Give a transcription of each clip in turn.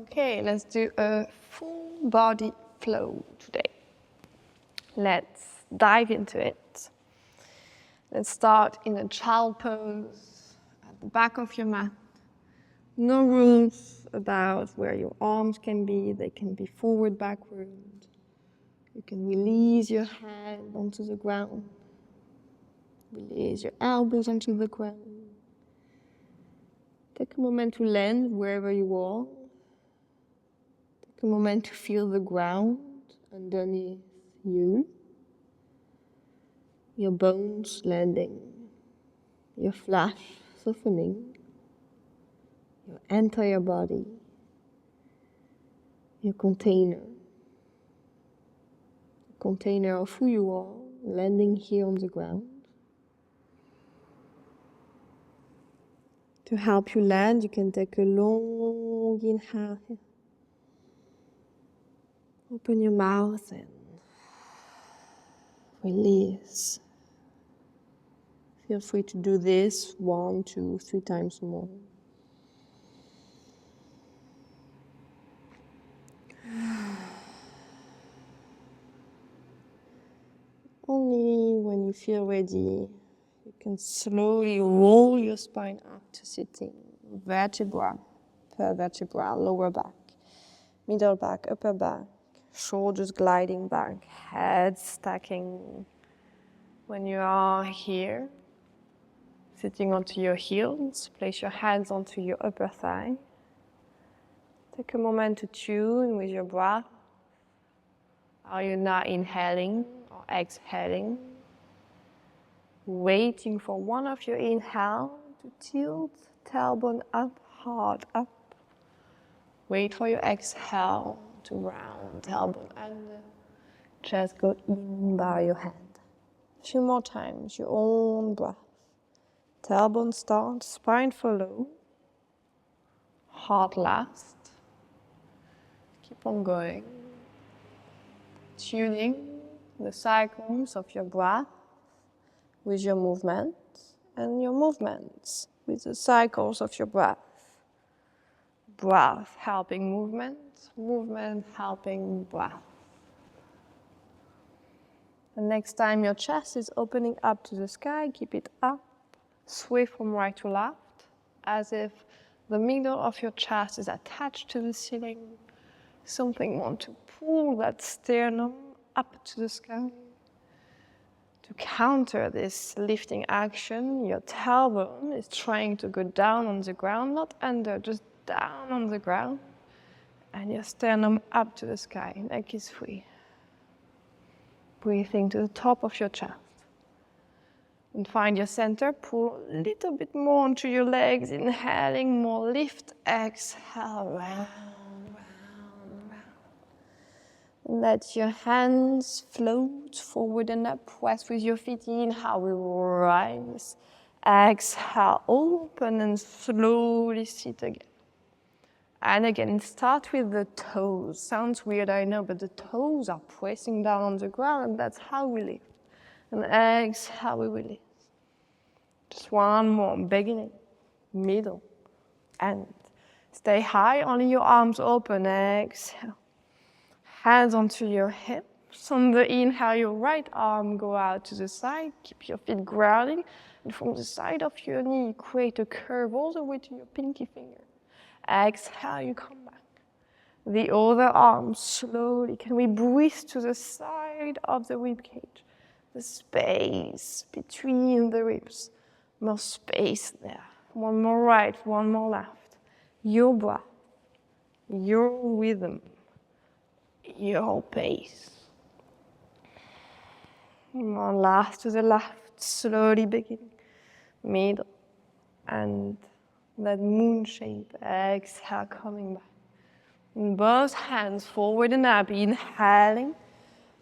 Okay, let's do a full body flow today. Let's dive into it. Let's start in a child pose at the back of your mat. No rules about where your arms can be. They can be forward, backward. You can release your hand onto the ground. Release your elbows onto the ground. Take a moment to land wherever you are. Take a moment to feel the ground underneath you. Your bones landing. Your flesh softening. Your entire body. Your container. The container of who you are landing here on the ground. To help you land, you can take a long inhale here. Open your mouth and release. Feel free to do this 1, 2, 3 times more. Only when you feel ready, you can slowly roll your spine up to sitting. Vertebra per vertebra, lower back, middle back, upper back, shoulders gliding back, head stacking. When you are here, sitting onto your heels, place your hands onto your upper thigh. Take a moment to tune with your breath. Are you not inhaling or exhaling? Waiting for one of your inhale to tilt, tailbone up, heart up. Wait for your exhale to round, tailbone under. Chest go in by your hand. A few more times, your own breath. Tailbone start, spine follow. Heart last. Keep on going. Tuning the cycles of your breath with your movement and your movements with the cycles of your breath. Breath helping movement, movement helping breath. The next time your chest is opening up to the sky, keep it up, sway from right to left, as if the middle of your chest is attached to the ceiling. Something wants to pull that sternum up to the sky. To counter this lifting action, your tailbone is trying to go down on the ground, not under, just down on the ground. And your sternum up to the sky, neck is free. Breathing to the top of your chest. And find your center, pull a little bit more onto your legs, inhaling more, lift, exhale, round. Let your hands float forward and up. Press with your feet. Inhale, we rise. Exhale, open and slowly sit again. And again, start with the toes. Sounds weird, I know, but the toes are pressing down on the ground, and that's how we lift. And exhale, we release. Just one more, beginning, middle, end. Stay high, only your arms open. Exhale. Hands onto your hips. On the inhale, your right arm go out to the side. Keep your feet grounding. And from the side of your knee, create a curve all the way to your pinky finger. Exhale, you come back. The other arm, slowly. Can we breathe to the side of the rib cage? The space between the ribs. More space there. One more right, one more left. Your breath. Your rhythm. Your pace. One last to the left, slowly beginning, middle, and that moon shape, exhale, coming back. And both hands forward and up, inhaling.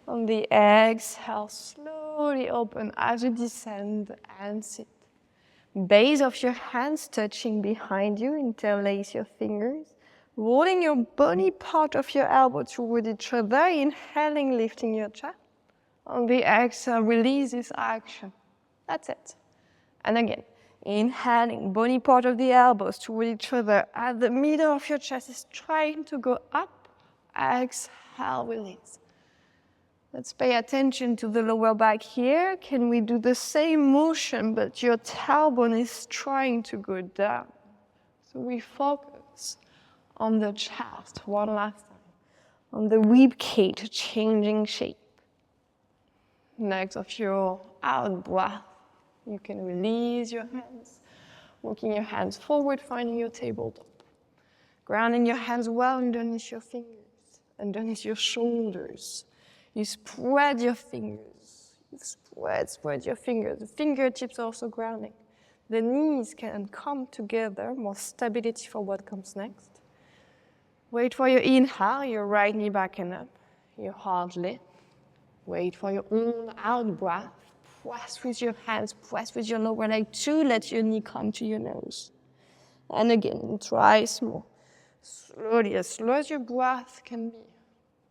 On the exhale, slowly open as you descend and sit. Base of your hands touching behind you, interlace your fingers. Rolling your body part of your elbow toward each other, inhaling, lifting your chest. On the exhale, release this action. That's it. And again, Inhaling, bony part of the elbows toward each other. At the middle of your chest is trying to go up. Exhale, release. Let's pay attention to the lower back here. Can we do the same motion, but your tailbone is trying to go down? So we focus on the chest. One last time. On the rib cage, changing shape. Next of your out breath, you can release your hands, walking your hands forward, finding your tabletop. Grounding your hands well underneath your fingers, underneath your shoulders. You spread your fingers. You spread your fingers. The fingertips are also grounding. The knees can come together, more stability for what comes next. Wait for your inhale, your right knee back and up, your heart lit. Wait for your own out breath. Press with your hands, press with your lower leg to let your knee come to your nose. And again, try small. Slowly, as slow as your breath can be.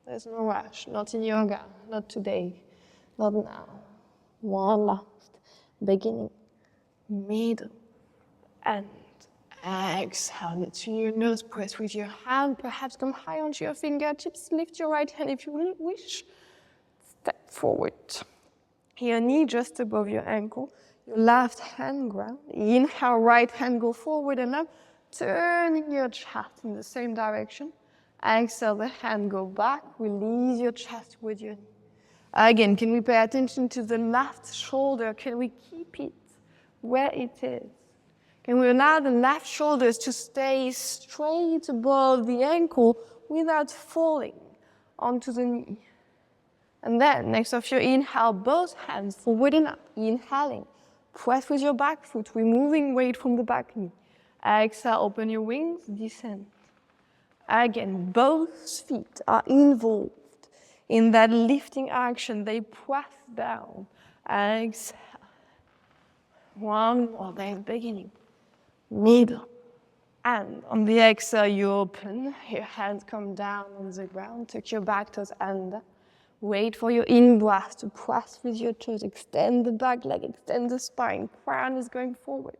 There's no rush, not in yoga, not today, not now. One last, beginning, middle, end. Exhale to your nose, press with your hand, perhaps come high onto your fingertips, lift your right hand if you wish. Step forward. Your knee just above your ankle, your left hand ground. Inhale, right hand go forward and up, turning your chest in the same direction. Exhale, the hand go back, release your chest with your knee. Again, can we pay attention to the left shoulder? Can we keep it where it is? Can we allow the left shoulders to stay straight above the ankle without falling onto the knee? And then, next of your inhale, both hands forward and up. Inhaling, press with your back foot, removing weight from the back knee. Exhale, open your wings, descend. Again, both feet are involved in that lifting action. They press down. Exhale. One more, then beginning. Middle. And on the exhale, you open. Your hands come down on the ground. Tuck your back toes under. Wait for your in-breath to press with your toes. Extend the back leg, extend the spine. Crown is going forward.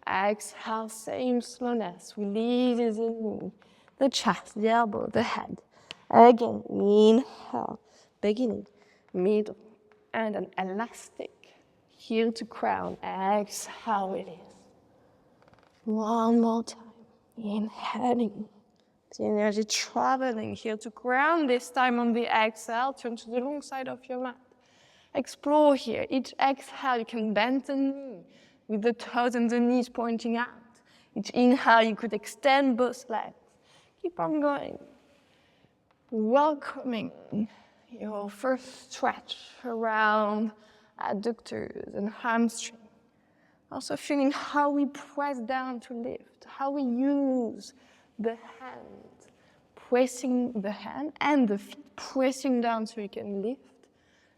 Exhale, same slowness. Release the knee, the chest, the elbow, the head. Again, inhale, beginning, middle, and an elastic. Heel to crown. Exhale, release. One more time. Inhaling. The energy traveling here to ground, this time on the exhale, turn to the long side of your mat. Explore here. Each exhale, you can bend the knee with the toes and the knees pointing out. Each inhale, you could extend both legs. Keep on going. Welcoming your first stretch around adductors and hamstrings. Also feeling how we press down to lift, how we use the hand, pressing the hand and the feet, pressing down so you can lift,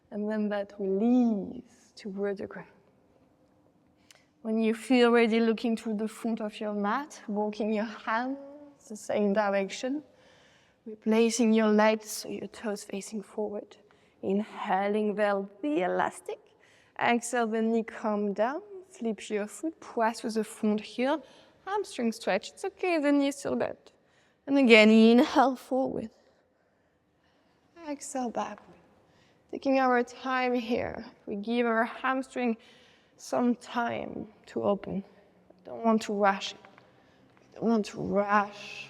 and then that release toward the ground. When you feel ready, looking to the front of your mat, walking your hands the same direction, replacing your legs so your toes facing forward. Inhaling the elastic. Exhale, the knee come down, flip your foot, press with the front heel, hamstring stretch. It's okay, the knee is still bent. And again, inhale forward. Exhale backward. Taking our time here. We give our hamstring some time to open. Don't want to rush it. Don't want to rush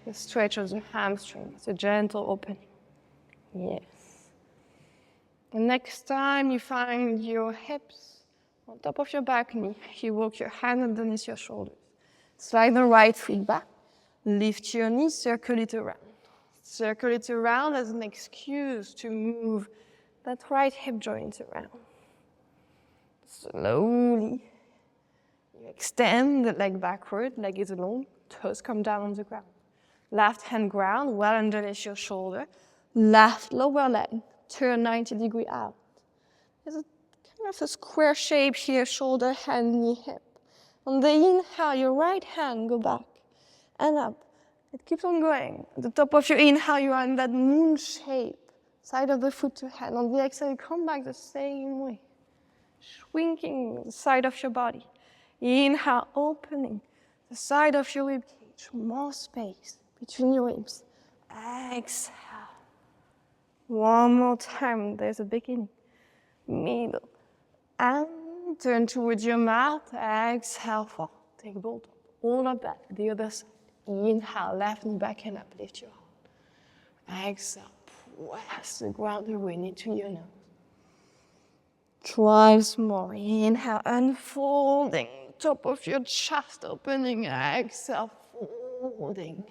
the stretch of the hamstring. It's a gentle opening. Yes. And next time you find your hips on top of your back knee, you walk your hand underneath your shoulders. Slide the right foot back. Lift your knee, circle it around. Circle it around as an excuse to move that right hip joint around. Slowly, you extend the leg backward, leg is long, toes come down on the ground. Left hand ground, well underneath your shoulder. Left lower leg, turn 90 degrees out. There's a kind of a square shape here, shoulder, hand, knee, hip. On the inhale, your right hand go back and up. It keeps on going. At the top of your inhale, you are in that moon shape, side of the foot to hand. On the exhale, you come back the same way, shrinking the side of your body. Inhale, opening the side of your ribcage, more space between your ribs. Exhale. One more time, there's a beginning, middle, and turn towards your mat. Exhale, fall. Take a bolt up, all up back, the other side. Inhale, left knee back and up, lift your heart. Exhale, press the ground away into your nose. Twice more. Inhale, unfolding, top of your chest opening. Exhale, folding.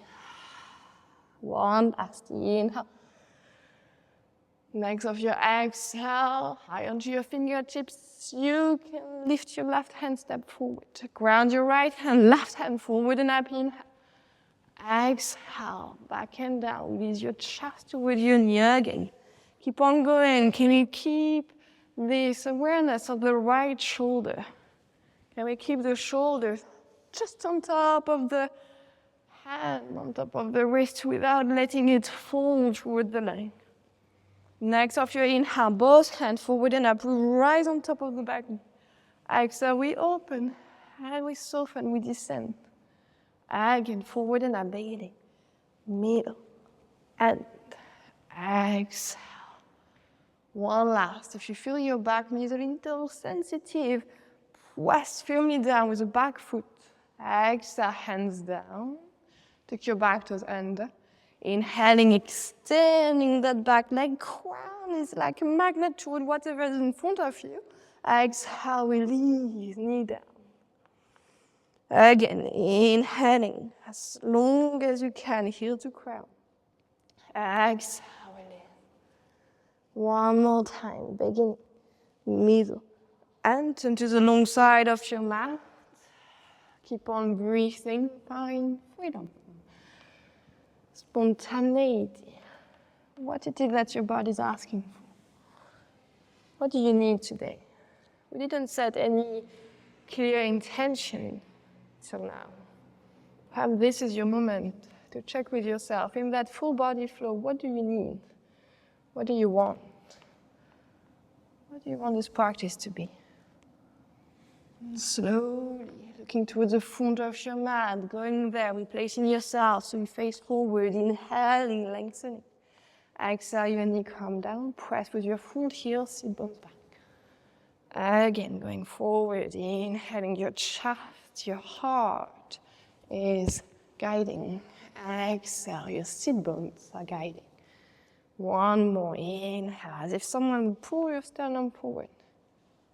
One last inhale. Next of your exhale, high onto your fingertips. You can lift your left hand, step forward. Ground your right hand, left hand forward and up. Inhale. Exhale, back and down. With your chest toward your knee again. Keep on going. Can you keep this awareness of the right shoulder? Can we keep the shoulders just on top of the hand, on top of the wrist, without letting it fall toward the leg? Next, of your inhale, both hands forward and up, rise on top of the back. Exhale, we open, and we soften, we descend. Again, forward and up, beginning, middle, and exhale. One last. If you feel your back knees a little sensitive, press firmly down with the back foot. Exhale, hands down. Take your back toes under. Inhaling, extending that back leg. Crown is like a magnet toward whatever is in front of you. Exhale, release, knee down. Again, inhaling as long as you can, heel to crown. Exhale, release. One more time, beginning, middle, and turn to the long side of your mat. Keep on breathing, find freedom. Spontaneity. What it is that your body is asking for. What do you need today? We didn't set any clear intention till now. Perhaps this is your moment to check with yourself. In that full body flow, what do you need? What do you want? What do you want this practice to be? And slowly looking towards the front of your mat, going there, replacing yourself so you face forward, inhaling, lengthening. Exhale, your knee come down, press with your front heel, sit bones back. Again, going forward, inhaling your chest, your heart is guiding. Exhale, your sit bones are guiding. One more, inhale, as if someone would pull your sternum forward.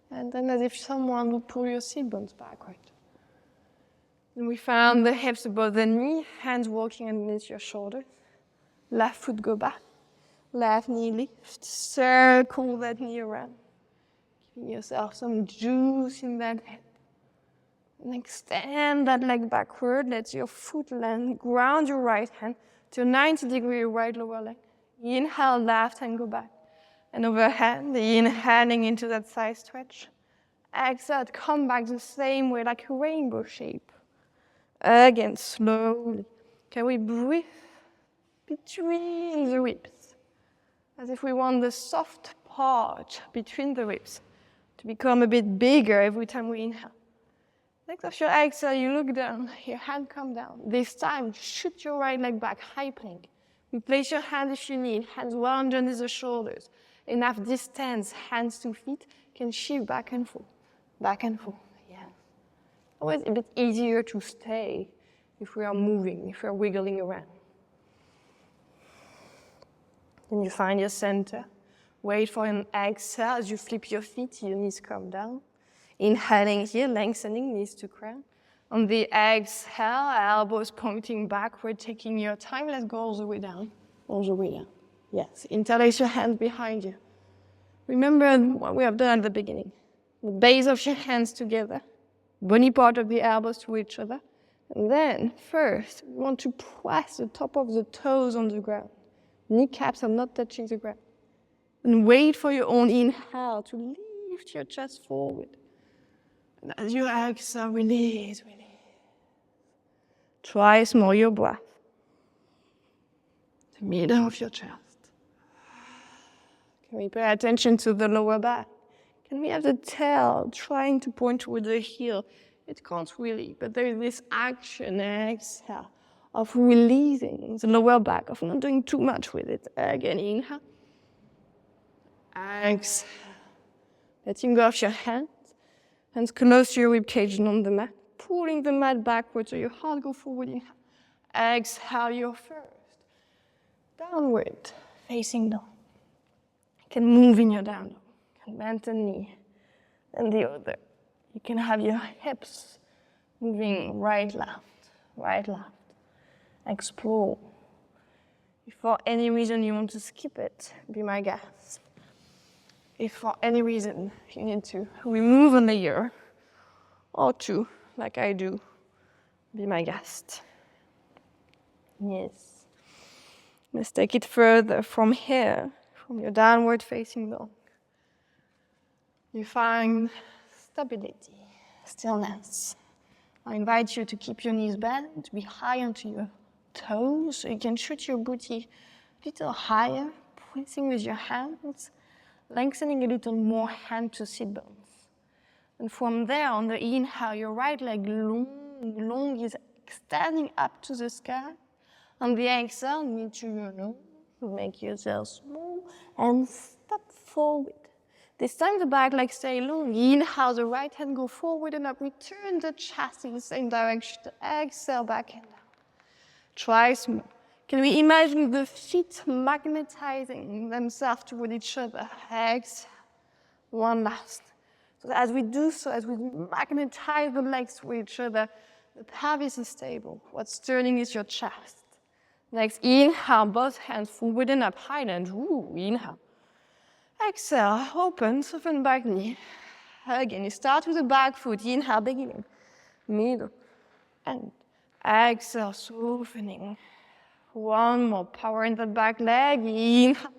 And then as if someone would pull your sit bones backward. And we found the hips above the knee, hands walking underneath your shoulders. Left foot go back, left knee lift, circle that knee around. Giving yourself some juice in that hip. And extend that leg backward, let your foot land, ground your right hand to a 90-degree right lower leg. Inhale, left hand go back. And overhand, inhaling into that side stretch. Exhale, come back the same way, like a rainbow shape. Again, slowly. Can we breathe between the ribs? As if we want the soft part between the ribs to become a bit bigger every time we inhale. Next of your exhale, you look down, your hand come down. This time, shoot your right leg back, high plank. Replace your hand if you need, hands well underneath the shoulders. Enough distance, hands to feet, can shift back and forth, yeah. Always a bit easier to stay if we are moving, if we are wiggling around. Then you find your center. Wait for an exhale as you flip your feet, your knees come down. Inhaling here, lengthening, knees to crown. On the exhale, elbows pointing backward, taking your time. Let's go all the way down, Yes, interlace your hands behind you. Remember what we have done at the beginning. The base of your hands together, bony part of the elbows to each other. And then, first, we want to press the top of the toes on the ground. Kneecaps are not touching the ground. And wait for your own inhale to lift your chest forward. And as you exhale, release. Twice more your breath. The middle of your chest. Can we pay attention to the lower back? Can we have the tail trying to point toward the heel? it can't really, but there is this action, exhale, of releasing the lower back, of not doing too much with it. Again, inhale. Exhale. Letting go of your hands close to your ribcage and on the mat. Pulling the mat backwards so your heart go forward. Inhale. Exhale your first. Downward, facing down. You can move in your down dog. You can bend the knee, then the other. You can have your hips moving right, left, right, left. Explore. If for any reason you want to skip it, be my guest. If for any reason you need to remove a layer or two, like I do, be my guest. Yes. Let's take it further from here, from your downward facing dog. You find stability, stillness. I invite you to keep your knees bent, to be high onto your toes, so you can shoot your booty a little higher, pressing with your hands, lengthening a little more hand to sit bones. And from there, on the inhale, your right leg long is extending up to the sky. On the exhale, knee to your nose, make yourself small and step forward. This time the back leg stay long. Inhale, the right hand go forward and up. Return the chest in the same direction. Exhale, back and down. Try small. Can we imagine the feet magnetizing themselves toward each other? Exhale. One last. So as we do so, as we magnetize the legs to each other, the pelvis is stable. What's turning is your chest. Next, inhale, both hands forward and up, high lunge. Ooh, inhale. Exhale, open, soften back knee. Again, you start with the back foot. Inhale, beginning, middle, and exhale, softening. One more, power in the back leg. Inhale.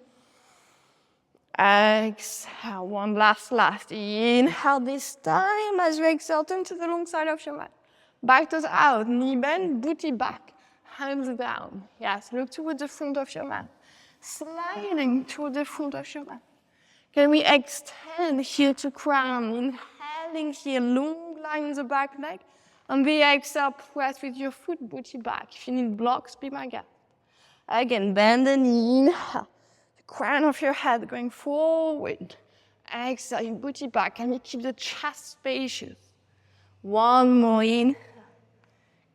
Exhale, one last. Inhale this time. As you exhale, turn to the long side of your mat. Back toes out, knee bend, booty back, hands down. Yes, look toward the front of your mat. Sliding toward the front of your mat. Can we extend here to crown? Inhaling here, long line in the back leg. On the exhale, press with your foot, booty back. If you need blocks, be my guest. Again, bend the knee, inhale. The crown of your head going forward. Exhale, your booty back. Can we keep the chest spacious? One more inhale.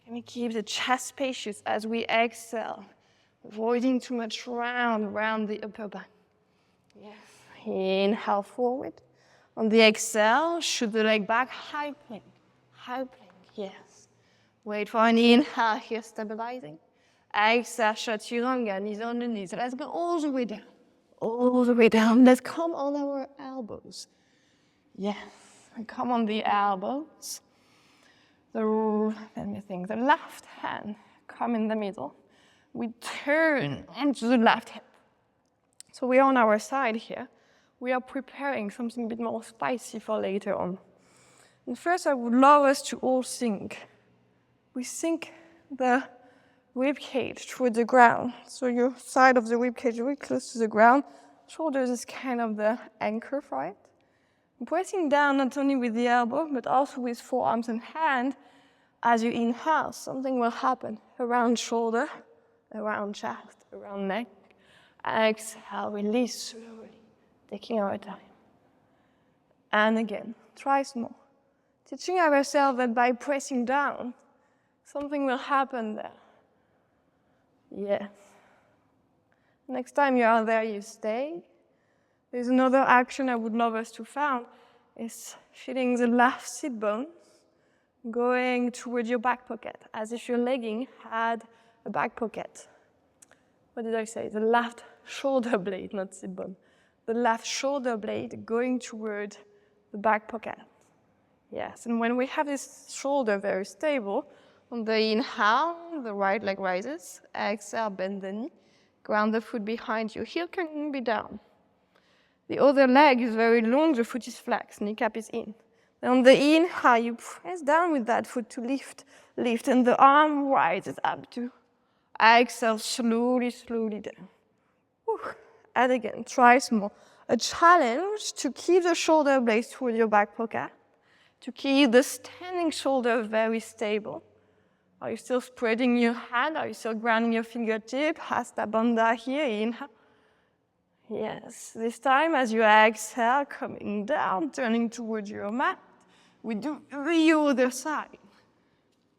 Can we keep the chest spacious as we exhale? Avoiding too much round around the upper back. Yes. Inhale forward. On the exhale, shoot the leg back, high plank, yes. Wait for an inhale here, stabilizing. Exhale, chaturanga, knees on the knees. Let's go all the way down. Let's come on our elbows. Yes, and come on the elbows. Let me think, the left hand, come in the middle. We turn onto the left hip. So we're on our side here. We are preparing something a bit more spicy for later on. And first, I would love us to all sink. We sink the rib cage toward the ground. So your side of the rib cage very close to the ground. Shoulders is kind of the anchor for it. And pressing down not only with the elbow, but also with forearms and hand. As you inhale, something will happen around shoulder, around chest, around neck. Exhale, release slowly, taking our time. And again, try small. Teaching ourselves that by pressing down, something will happen there. Yes. Next time you are there, you stay. There's another action I would love us to find, is feeling the left sit bone going toward your back pocket, as if your legging had a back pocket. What did I say? The left shoulder blade, not sit bone. The left shoulder blade going toward the back pocket. Yes, and when we have this shoulder very stable, on the inhale, the right leg rises. Exhale, bend the knee. Ground the foot behind you. Heel can be down. The other leg is very long, the foot is flexed, kneecap is in. And on the inhale, you press down with that foot to lift, and the arm rises up to exhale, slowly down. Whew. And again, try small. A challenge to keep the shoulder blades toward your back pocket. to keep the standing shoulder very stable. Are you still spreading your hand? Are you still grounding your fingertip? Hasta bandha here, inhale. Yes, this time as you exhale, coming down, turning towards your mat, we do the other side.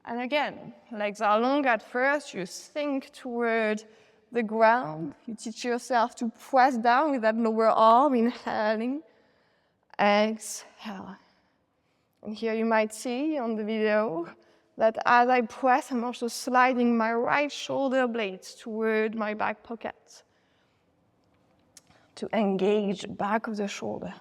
And again, legs are long at first, you sink toward the ground. You teach yourself to press down with that lower arm, inhaling, exhale. And here you might see on the video that as I press, I'm also sliding my right shoulder blades toward my back pocket to engage the back of the shoulder.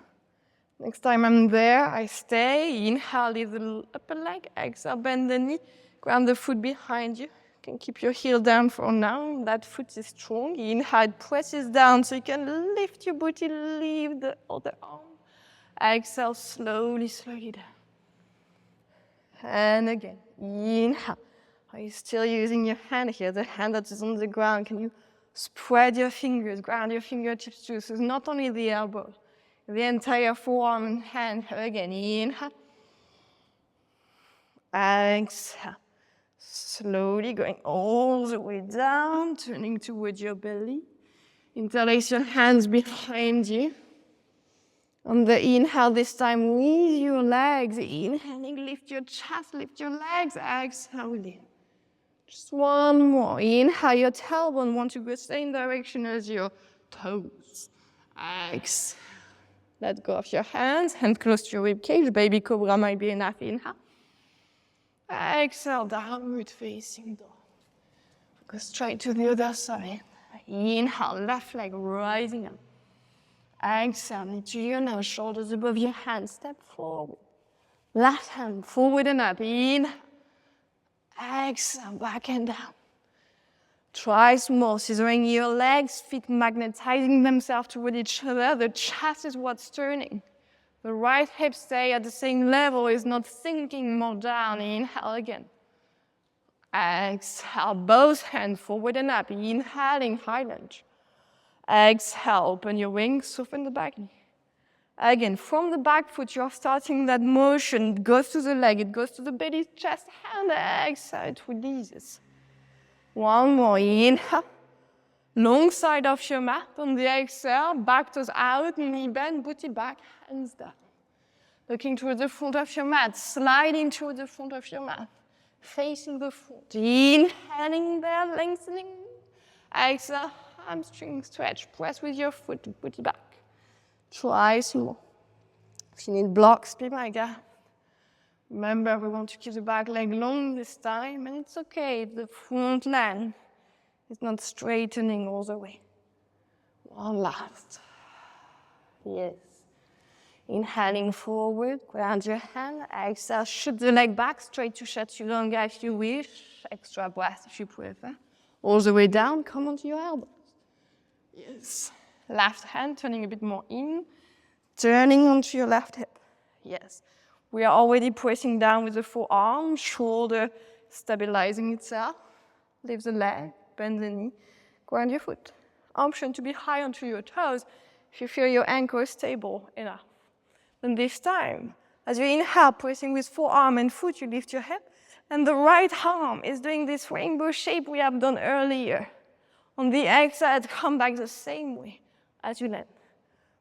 Next time I'm there, I stay. Inhale, lift the upper leg. Exhale, bend the knee. Ground the foot behind you. You can keep your heel down for now. That foot is strong. Inhale, presses down so you can lift your booty, leave the other arm. Exhale, slowly, slowly down. And again, inhale. Are you still using your hand here? The hand that is on the ground. Can you spread your fingers, ground your fingertips too? So it's not only the elbow, the entire forearm and hand. Again, inhale. Exhale. Slowly going all the way down, turning towards your belly. Interlace your hands behind you. On the inhale this time with your legs. Inhaling, lift your chest, lift your legs. Exhale, lift. Just one more. Inhale, your tailbone want to go the same direction as your toes. Exhale. Let go of your hands, hand close to your rib cage. Baby cobra might be enough. Inhale. Exhale, downward facing dog. Go straight to the other side. Inhale, left leg rising up. Exhale, knee to your nose, shoulders above your hands. Step forward. Left hand forward and up. Inhale. Exhale, back and down. Try small, scissoring your legs, feet magnetizing themselves toward each other. The chest is what's turning. The right hip stay at the same level, is not sinking more down. Inhale again. Exhale, both hands forward and up. Inhaling, high lunge. Exhale, open your wings, soften the back knee. Again, from the back foot, you're starting that motion. It goes to the leg, it goes to the belly, chest, hand. Exhale, it releases. One more, inhale. Long side of your mat. On the exhale, back toes out, knee bend, booty back, hands down. Looking towards the front of your mat, sliding towards the front of your mat. Facing the front. Inhaling there, lengthening. Exhale, hamstring stretch. Press with your foot, booty back. Try small. If you need blocks, be my guide. Remember, we want to keep the back leg long this time, and it's okay if the front leg is not straightening all the way. One last. Yes. Inhaling forward, ground your hand. Exhale, shoot the leg back, straight to chaturanga if you wish. Extra breath if you prefer. All the way down, come onto your elbows. Yes. Left hand, turning a bit more in. Turning onto your left hip. Yes. We are already pressing down with the forearm, shoulder stabilizing itself. Lift the leg, bend the knee, ground your foot. Option to be high onto your toes if you feel your ankle is stable enough. Then this time, as you inhale, pressing with forearm and foot, you lift your hip, and the right arm is doing this rainbow shape we have done earlier. On the exhale, come back the same way as you land.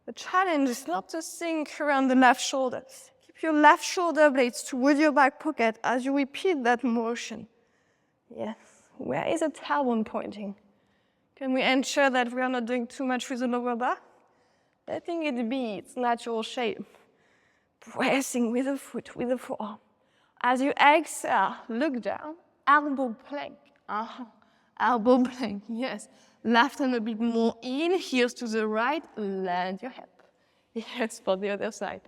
The challenge is not to sink around the left shoulders. Keep your left shoulder blades toward your back pocket as you repeat that motion. Yes. Where is the tailbone pointing? Can we ensure that we are not doing too much with the lower back? Letting it be its natural shape. Pressing with the foot, with the forearm. As you exhale, look down, elbow plank. Elbow plank, yes. Left hand a bit more in, heels to the right, land your hip. Yes, for the other side.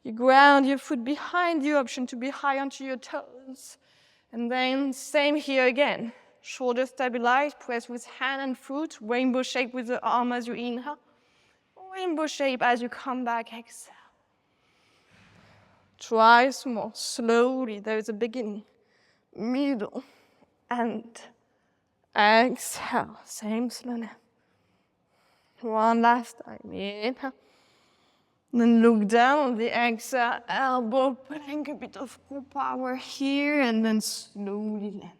You ground your foot behind you, option to be high onto your toes. And then same here again. Shoulder stabilized, press with hand and foot, rainbow shape with the arm as you inhale. Rainbow shape as you come back, exhale. Try small, slowly. There is a beginning, middle, and exhale. Same slowness. One last time. Inhale. Then look down on the exhale, elbow plank, a bit of core power here, and then slowly land.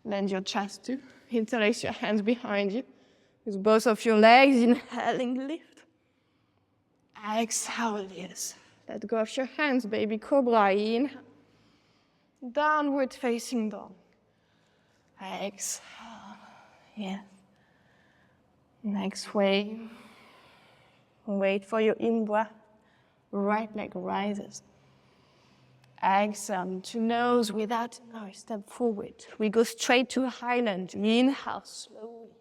Land your chest too. Interlace your hands behind you. With both of your legs, inhaling, lift. Exhale, release. Let go of your hands, baby cobra. Inhale. Downward facing dog. Exhale. Yes. Next wave. Wait for your in-breath. Right leg rises. Exhale to nose without a noise. Step forward. We go straight to high lunge. Inhale slowly.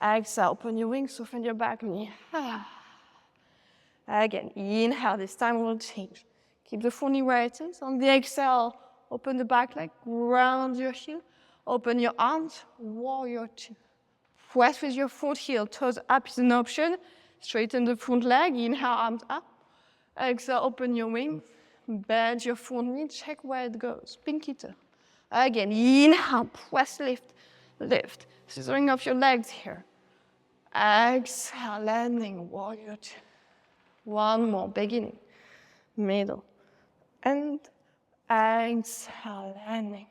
Exhale, open your wings, soften your back knee. Again, inhale. This time we'll change. Keep the full knee where it is. On the exhale, open the back leg, ground your heel. Open your arms, warrior two. Press with your foot heel. Toes up is an option. Straighten the front leg, inhale, arms up. Exhale, open your wings, bend your front knee, check where it goes, pinky toe. Again, inhale, press, lift, lift. Scissoring off your legs here. Exhale, landing, warrior two. One more, beginning, middle, and exhale, landing.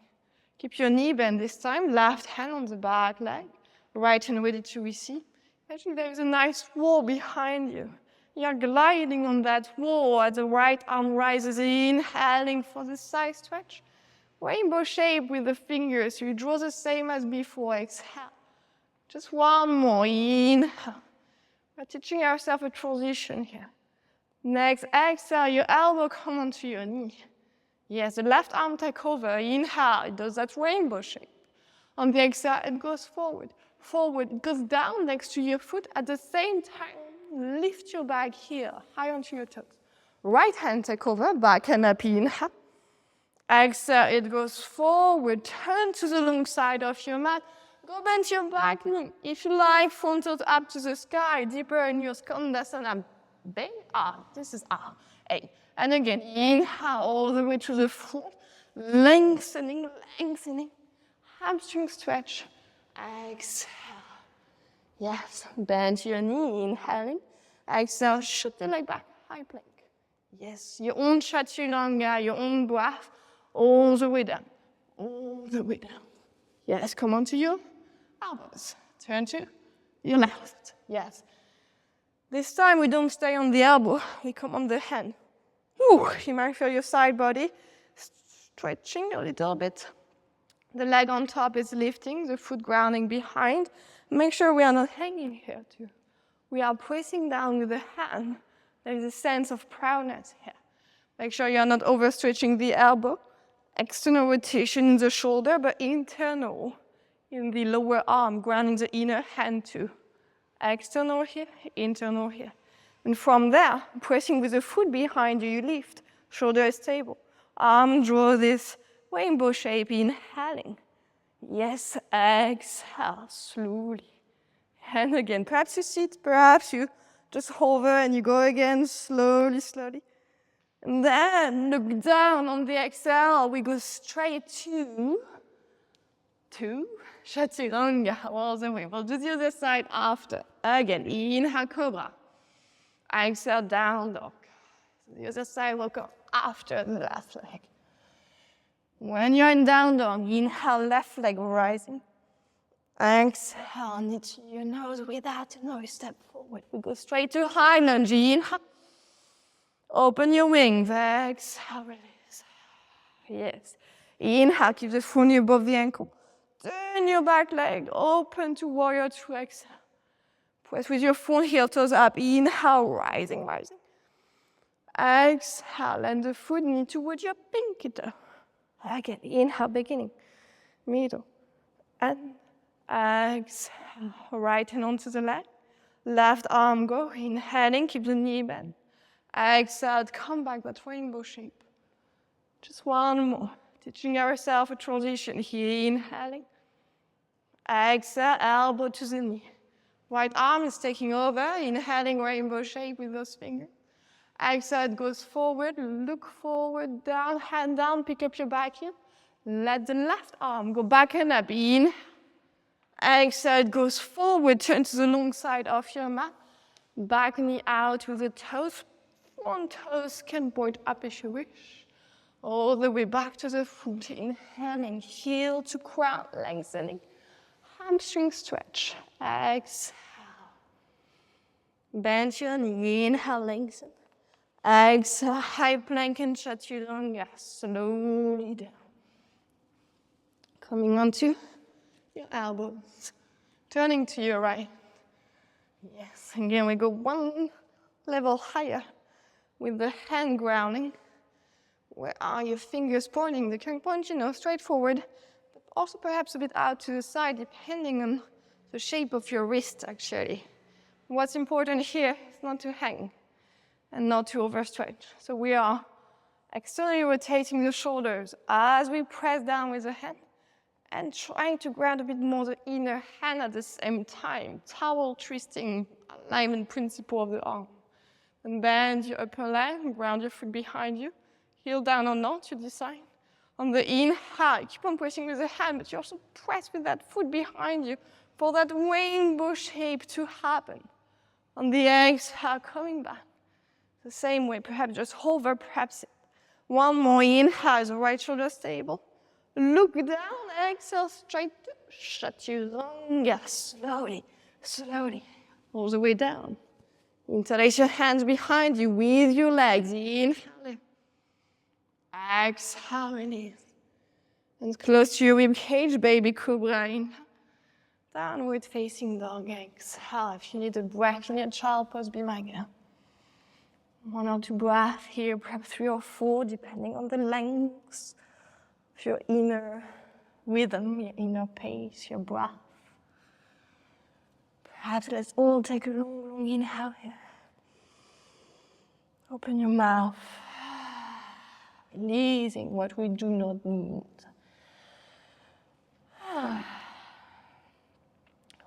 Keep your knee bent this time, left hand on the back leg, right hand ready to receive. Imagine there is a nice wall behind you. You're gliding on that wall as the right arm rises, inhaling for the side stretch. Rainbow shape with the fingers. You draw the same as before. Exhale. Just one more. Inhale. We're teaching ourselves a transition here. Next, exhale. Your elbow come onto your knee. Yes, the left arm take over. Inhale. It does that rainbow shape. On the exhale, it goes forward. Forward, it goes down next to your foot. At the same time, lift your back here, high onto your toes. Right hand take over, back and up, inhale. Exhale, it goes forward. Turn to the long side of your mat. Go bend your back knee. If you like, front toes up to the sky, deeper in your skandasana. B, R, this is R, A. And again, inhale all the way to the front. Lengthening, lengthening. Hamstring stretch. Exhale. Yes, bend your knee, inhaling. Exhale, shoot the leg back, high plank. Yes, your own chaturanga, your own breath, all the way down, all the way down. Yes, come on to your elbows. Turn to your left. Yes. This time we don't stay on the elbow, we come on the hand. Ooh, you might feel your side body stretching a little bit. The leg on top is lifting, the foot grounding behind. Make sure we are not hanging here too. We are pressing down with the hand. There is a sense of proudness here. Make sure you are not overstretching the elbow. External rotation in the shoulder, but internal in the lower arm, grounding the inner hand too. External here, internal here. And from there, pressing with the foot behind you, you lift. Shoulder is stable. Arm draw this rainbow shape, inhaling. Yes, exhale, slowly. And again, perhaps you sit, perhaps you just hover and you go again, slowly, slowly. And then look down on the exhale, we go straight to chaturanga, all the way. We'll do the other side after. Again, inhale, cobra. Exhale, down dog. The other side will come after the left leg. When you're in down dog, inhale, left leg rising. Exhale, knee to your nose without a noise. Step forward. We go straight to high lunge. Inhale. Open your wings. Exhale, release. Yes. Inhale, keep the front knee above the ankle. Turn your back leg. Open to warrior two. Exhale. Press with your front heel, toes up. Inhale, rising, rising. Exhale, and the foot knee towards your pinky toe. Again, inhale, beginning, middle, and exhale. Right hand onto the leg. Left arm go, inhaling, keep the knee bent. Exhale, come back, that rainbow shape. Just one more. Teaching ourselves a transition here, inhaling. Exhale, elbow to the knee. Right arm is taking over, inhaling rainbow shape with those fingers. Exhale, it goes forward, look forward, down, hand down, pick up your back heel. Let the left arm go back and up, in. Exhale, it goes forward, turn to the long side of your mat. Back knee out with the toes, front toes can point up if you wish. All the way back to the foot. Inhaling, heel to crown, lengthening. Hamstring stretch. Exhale. Bend your knee. Inhale, lengthen. Exhale, high plank and chaturanga. Slowly down. Coming onto your elbows. Turning to your right. Yes, again we go one level higher with the hand grounding. Where are your fingers pointing? The current point, straight forward, but also perhaps a bit out to the side, depending on the shape of your wrist, actually. What's important here is not to hang and not to overstretch. So we are externally rotating the shoulders as we press down with the hand and trying to ground a bit more the inner hand at the same time. Towel twisting, alignment principle of the arm. And bend your upper leg, ground your foot behind you. Heel down or not, you decide. On the inhale, keep on pressing with the hand, but you also press with that foot behind you for that rainbow shape to happen. On the exhale, coming back. The same way, perhaps just hover, perhaps one more inhale, the right shoulder stable. Look down, exhale, straight to chaturanga. Slowly, slowly, all the way down. Interlace your hands behind you with your legs. Inhale. Exhale, release. And close to your rib cage, baby cobra. Inhale. Downward facing dog. Exhale. If you need a breath in your child pose, be my girl. 1 or 2 breaths here, perhaps 3 or 4, depending on the length of your inner rhythm, your inner pace, your breath. Perhaps let's all take a long, long inhale here. Open your mouth, releasing what we do not need.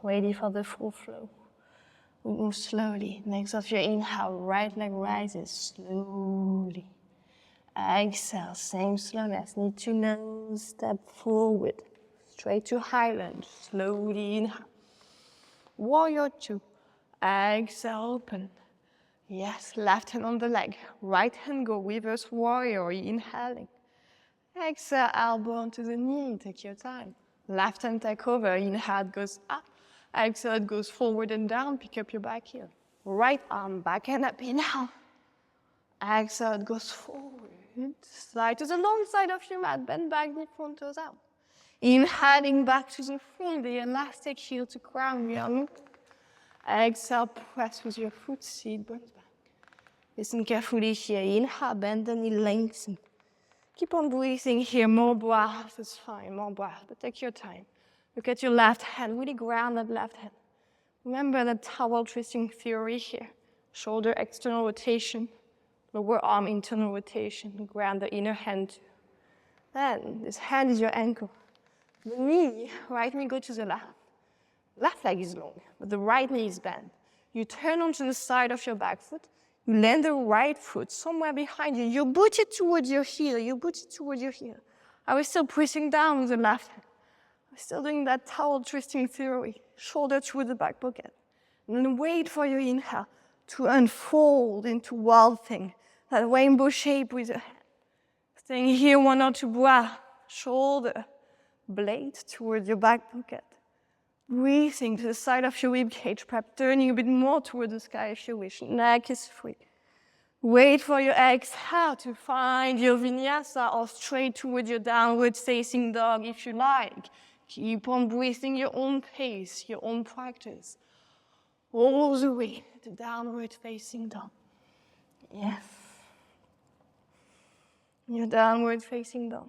Ready for the full flow. We move slowly. Next of your inhale, right leg rises slowly. Exhale, same slowness. Knee to nose, step forward. Straight to high lunge. Slowly inhale. Warrior 2. Exhale, open. Yes, left hand on the leg. Right hand go reverse warrior, inhaling. Exhale, elbow onto the knee. Take your time. Left hand take over. Inhale, it goes up. Exhale, it goes forward and down. Pick up your back heel. Right arm back and up. Inhale. Exhale, it goes forward. Slide to the long side of your mat. Bend back, knee front toes out. Inhaling back to the front, the elastic heel to crown young. Exhale, press with your foot, seat bones back. Listen carefully here. Inhale, bend the knee, lengthen. Keep on breathing here. More breath is fine, more breath, but take your time. Look at your left hand, really ground that left hand. Remember the towel twisting theory here. Shoulder external rotation, lower arm internal rotation. Ground the inner hand too. Then this hand is your ankle. The knee, right knee go to the left. Left leg is long, but the right knee is bent. You turn onto the side of your back foot. You land the right foot somewhere behind you. You boot it towards your heel. You boot it towards your heel. I was still pressing down with the left hand. I'm still doing that towel twisting theory. Shoulder towards the back pocket. And then wait for your inhale to unfold into wild thing. That rainbow shape with your hand. Staying here 1 or 2 breaths. Shoulder, blade towards your back pocket. Breathing to the side of your rib cage, perhaps turning a bit more toward the sky if you wish. Neck is free. Wait for your exhale to find your vinyasa or straight toward your downward facing dog if you like. Keep on breathing your own pace, your own practice. All the way to downward facing dog. Yes. Your downward facing dog.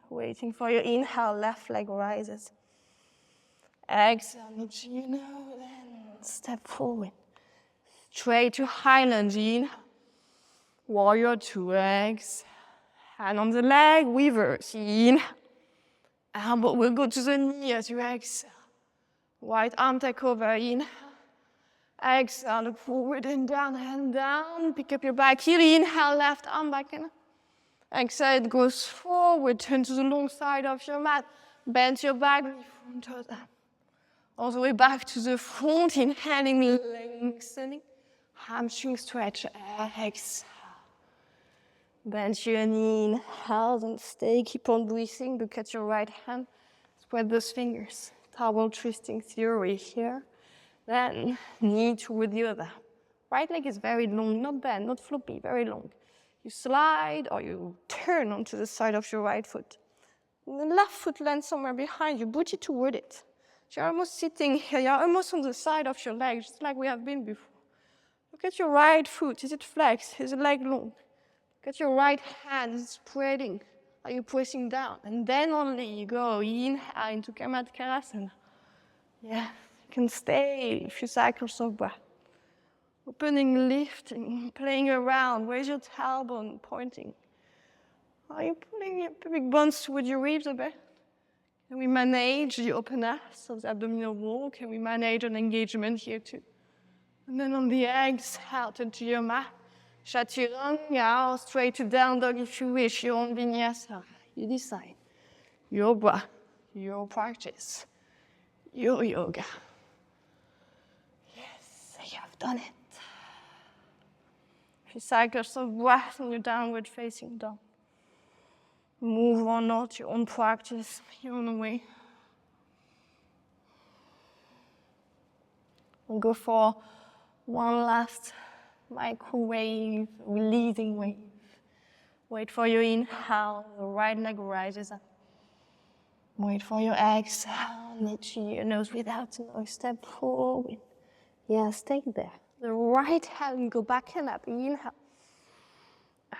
Waiting for your inhale, left leg rises. Exhale, then step forward. Straight to high lunge, inhale. Warrior 2, exhale. Hand on the leg, reverse, inhale. Elbow will go to the knee as you exhale. Right arm take over, inhale. Exhale, look forward and down, hand down. Pick up your back heel, inhale, left arm back in. Exhale, it goes forward, turn to the long side of your mat. Bend your back, knee front toes up. All the way back to the front, inhaling, lengthening. Hamstring stretch, exhale. Bend your knee, inhale and stay. Keep on breathing. Look at your right hand. Spread those fingers. Towel twisting theory here. Then knee toward the other. Right leg is very long, not bent, not floppy, very long. You slide or you turn onto the side of your right foot. And the left foot lands somewhere behind you, booty toward it. You're almost sitting here, you're almost on the side of your leg, just like we have been before. Look at your right foot. Is it flexed? Is the leg long? Look at your right hand. Is it spreading? Are you pressing down? And then only you go inhale into Kamatkarasana. Yeah, you can stay a few cycles of breath. Opening, lifting, playing around. Where's your tailbone pointing? Are you pulling your pubic bones toward your ribs a bit? Can we manage the openness of the abdominal wall? Can we manage an engagement here too? And then on the exhale, turn to your mat. Chaturanga, straight to down dog if you wish, your own vinyasa. You decide. Your breath, your practice, your yoga. Yes, you have done it. A few cycles of breath in your downward facing dog. Move or not, your own practice, your own way. We'll go for one last microwave, releasing wave. Wait for your inhale, the right leg rises up. Wait for your exhale, knee to your nose without noise, step forward. Yeah, stay there. The right hand, go back and up, inhale.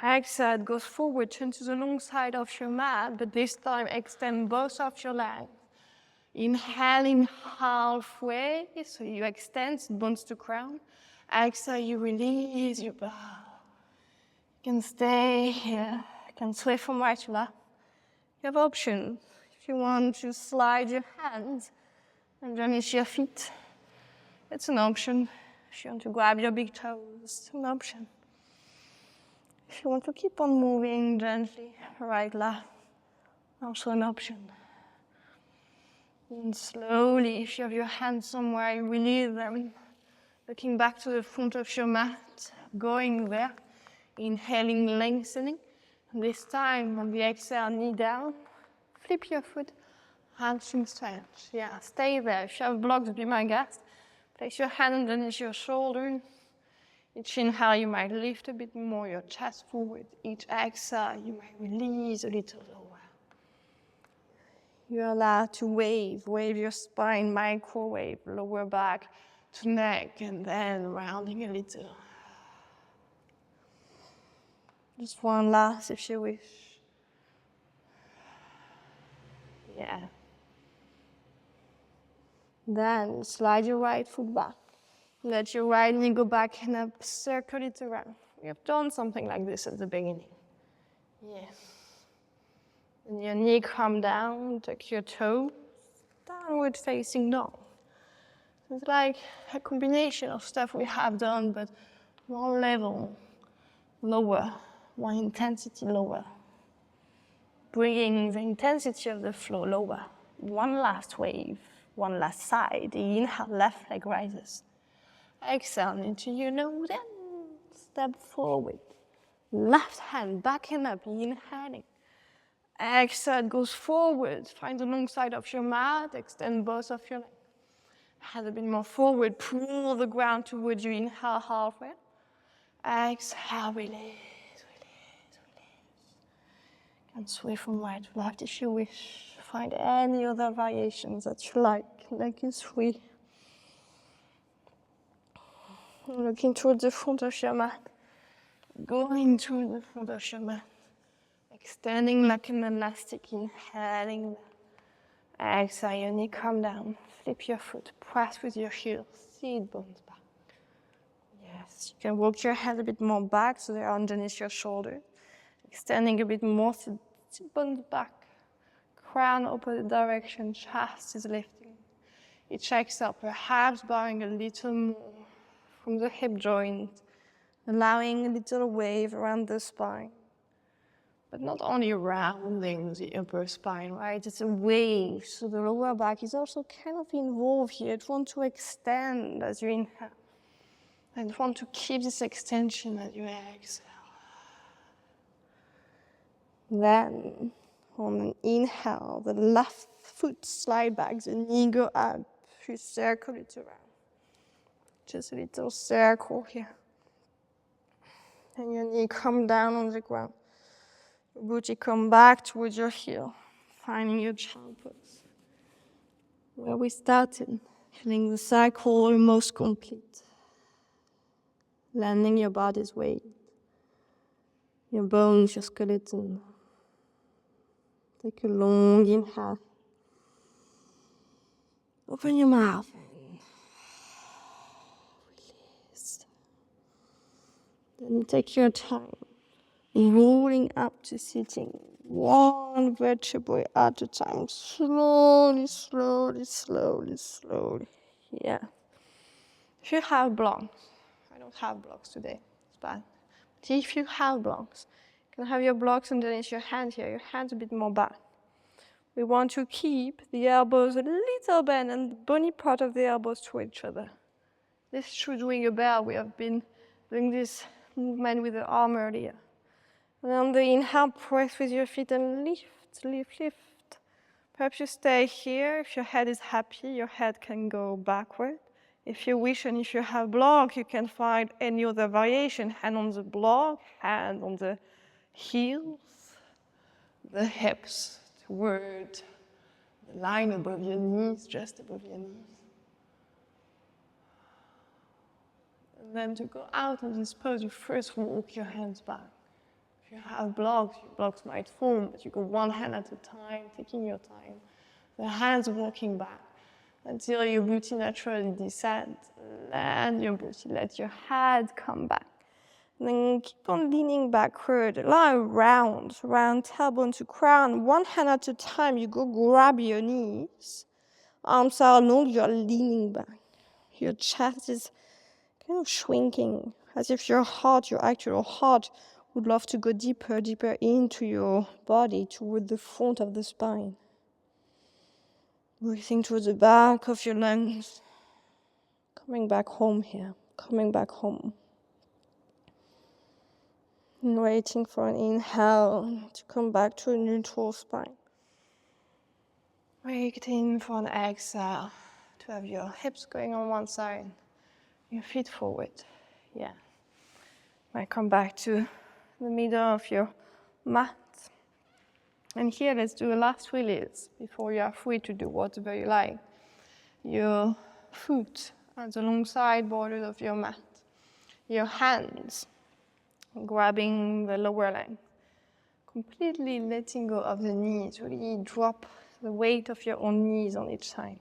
Exhale, it goes forward, turn to the long side of your mat, but this time extend both of your legs. Inhaling halfway, so you extend, bones to crown. Exhale, you release your bow. You can stay here, you can sway from right to left. You have options. If you want to slide your hands underneath your feet, it's an option. If you want to grab your big toes, it's an option. If you want to keep on moving gently, right, left, also an option. And slowly, if you have your hands somewhere, you release them. Looking back to the front of your mat, going there. Inhaling, lengthening. And this time, on the exhale, knee down. Flip your foot, hamstring stretch. Yeah, stay there. If you have blocks, be my guest. Place your hand underneath your shoulders. Each inhale, you might lift a bit more your chest forward. Each exhale, you might release a little lower. You're allowed to wave your spine, microwave, lower back to neck, and then rounding a little. Just one last if you wish. Yeah. Then slide your right foot back. Let your right knee go back and up, circle it around. We have done something like this at the beginning. Yes. And your knee come down, tuck your toes, downward facing dog. So it's like a combination of stuff we have done, but one level lower, one intensity lower. Bringing the intensity of the flow lower. One last wave, one last side. Inhale, left leg rises. Exhale into your nose and step forward. Left hand back and up, inhaling. Exhale, goes forward. Find the long side of your mat, extend both of your legs. Head a bit more forward, pull the ground towards you, inhale halfway. Exhale, release, release, release. And sway from right to left if you wish. Find any other variations that you like you sway. Looking towards the front of your mat. Going toward the front of your mat. Extending like an elastic, inhaling. Exhale, your knee come down. Flip your foot, press with your heels, seat bones back. Yes, you can walk your head a bit more back so they're underneath your shoulder. Extending a bit more, seat bones back. Crown opposite direction, chest is lifting. Each exhale, perhaps bowing a little more from the hip joint, allowing a little wave around the spine. But not only rounding the upper spine, right? It's a wave, so the lower back is also kind of involved here. It wants to extend as you inhale. And want to keep this extension as you exhale. Then, on an inhale, the left foot slide back, the knee go up, you circle it around. Just a little circle here. And your knee come down on the ground. Your booty come back towards your heel, finding your child pose. Where we started, feeling the cycle almost complete. Landing your body's weight, your bones, your skeleton. Take a long inhale. Open your mouth and release. Then you take your time, rolling up to sitting, one vertebrae at a time, slowly, slowly, slowly, slowly. Yeah. If you have blocks, I don't have blocks today, it's bad. But if you have blocks, you can have your blocks underneath your hand here, your hands a bit more back. We want to keep the elbows a little bent and the bony part of the elbows to each other. This is through doing a bear. We have been doing this movement with the arm earlier. And on the inhale, press with your feet and lift, lift, lift. Perhaps you stay here. If your head is happy, your head can go backward. If you wish and if you have block, you can find any other variation. Hand on the block, hand on the heels, the hips toward the line above your knees, just above your knees. And then to go out of this pose, you first walk your hands back. If you have blocks, your blocks might form, but you go one hand at a time, taking your time. The hands walking back until your booty naturally descends. Land your booty, let your head come back. And then keep on leaning backward, lie round tailbone to crown. One hand at a time, you go grab your knees. Arms are long, you're leaning back. Your chest is kind of shrinking, as if your heart, your actual heart, would love to go deeper, deeper into your body, toward the front of the spine. Breathing towards the back of your lungs. Coming back home here, coming back home. And waiting for an inhale to come back to a neutral spine. Waiting for an exhale to have your hips going on one side, your feet forward. Yeah. Might come back to the middle of your mat. And here, let's do a last release before you are free to do whatever you like. Your foot on the long side borders of your mat. Your hands grabbing the lower leg. Completely letting go of the knees. Really drop the weight of your own knees on each side.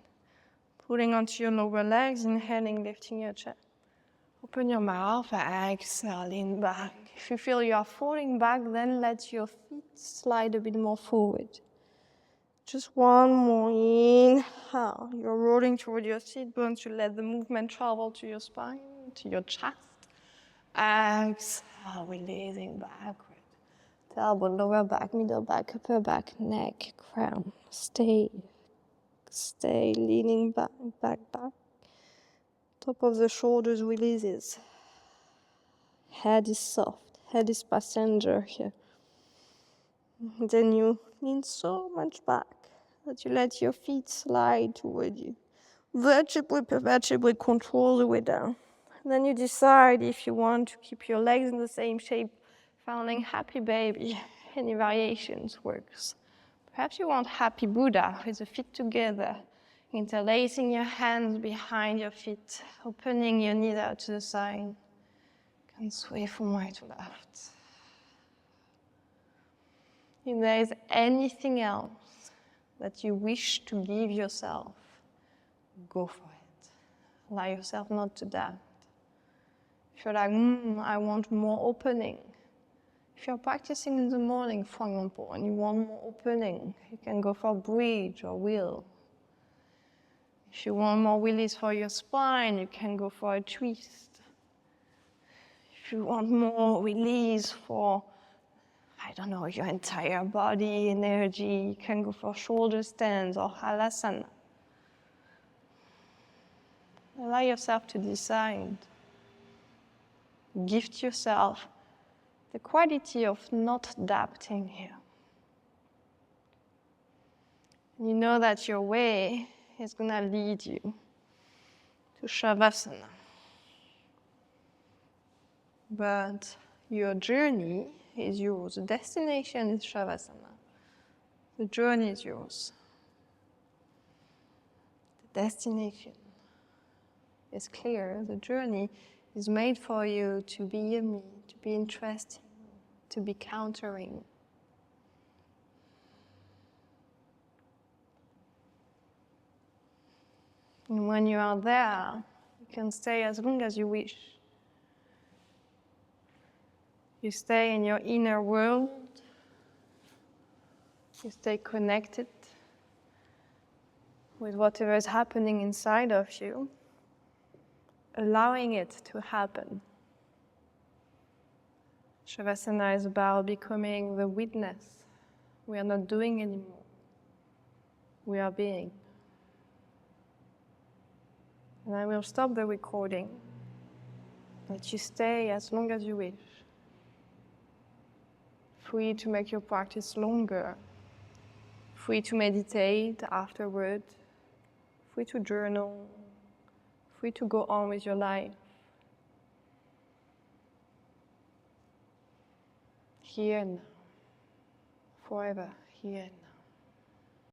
Pulling onto your lower legs, inhaling, lifting your chest. Open your mouth, exhale, lean back. If you feel you are falling back, then let your feet slide a bit more forward. Just one more inhale. You're rolling toward your sit bones to let the movement travel to your spine, to your chest. Exhale, releasing backward. Tailbone, lower back, middle back, upper back, neck, crown. Stay, leaning back, back. Top of the shoulders releases. Head is soft, head is passenger here. Then you lean so much back that you let your feet slide toward you. Vertebrae per vertebrae, control the way down. And then you decide if you want to keep your legs in the same shape, founding happy baby. Any variations works. Perhaps you want happy Buddha with the feet together, interlacing your hands behind your feet, opening your knees out to the side. You can sway from right to left. If there is anything else that you wish to give yourself, go for it. Allow yourself not to doubt. If you're like, I want more opening. If you're practicing in the morning, for example, and you want more opening, you can go for bridge or wheel. If you want more release for your spine, you can go for a twist. If you want more release for, I don't know, your entire body energy, you can go for shoulder stands or halasana. Allow yourself to decide. Gift yourself the quality of not adapting here. You know that your way is going to lead you to Shavasana. But your journey is yours. The destination is Shavasana. The journey is yours. The destination is clear. The journey is made for you to be yummy, to be interesting, to be countering. And when you are there, you can stay as long as you wish. You stay in your inner world. You stay connected with whatever is happening inside of you, allowing it to happen. Shavasana is about becoming the witness. We are not doing anymore. We are being. And I will stop the recording. Let you stay as long as you wish. Free to make your practice longer. Free to meditate afterward. Free to journal. Free to go on with your life. Here and now. Forever, here and now.